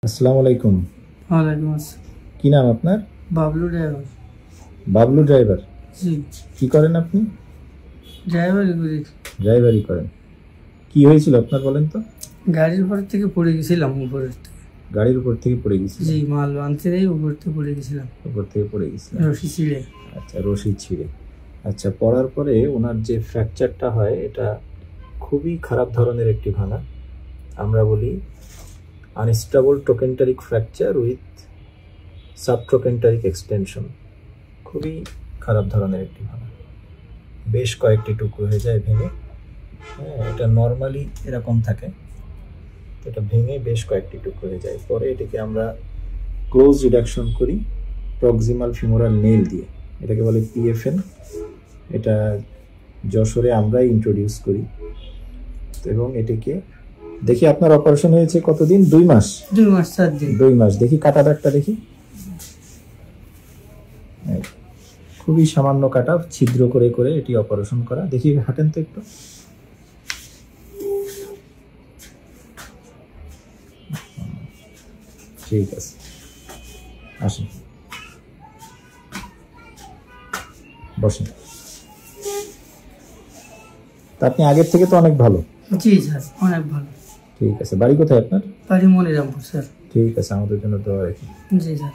আসসালামু আলাইকুম। ওয়ালাইকুম আসসালাম। কি নাম আপনার? বাবলু ড্রাইভার। বাবলু ড্রাইভার। জি, কি করেন আপনি? ড্রাইভারই করি। ড্রাইভারি করেন। কি হয়েছিল আপনার বলেন তো? গাড়ির উপর থেকে পড়ে গেছিলাম, উপরের থেকে। গাড়ির উপর থেকে পড়ে গেছিল? জি, মাল আনতে যাই উপর থেকে পড়ে গেছিলাম। উপর থেকে পড়ে গেছিল, রশি ছিঁড়ে। আচ্ছা, রশি ছিঁড়ে। আচ্ছা, পড়ার পরে ওনার যে ফ্র্যাকচারটা হয় এটা খুবই খারাপ ধরনের একটি ভাঙা। আমরা বলি unstable trochanteric fracture with subtrochanteric extension. খুবই খারাপ ধরনের একটি ভাঙা, বেশ কয়েকটি টুকরো হয়ে যায় ভেঙে। হ্যাঁ, এটা নর্মালি এরকম থাকে, এটা ভেঙে বেশ কয়েকটি টুকরো হয়ে যায়। পরে এটাকে আমরা ক্লোজ রিডাকশন করি প্রক্সিমাল ফিমোরাল নেল দিয়ে, এটাকে বলে পিএফএন। এটা যশোরে আমরাই ইন্ট্রোডিউস করি। এবং এটাকে দেখি আপনার অপারেশন হয়েছে কতদিন? 2 মাস। 2 মাস 4 দিন। 2 মাস। দেখি কাটা দাগটা দেখি, খুবই সামান্য কাটা, ছিদ্র করে করে এটি অপারেশন করা। দেখি হাঁটেন তো একটু। ঠিক আছে, আসেন, বসেন। তা আপনি আগের থেকে তো অনেক ভালো। জি স্যার, অনেক ভালো। ঠিক আছে, বাড়ি কোথায় আপনার? বাড়ি মনিরামপুর স্যার। ঠিক আছে, আমাদের জন্য দোয়া রাখি। জি স্যার।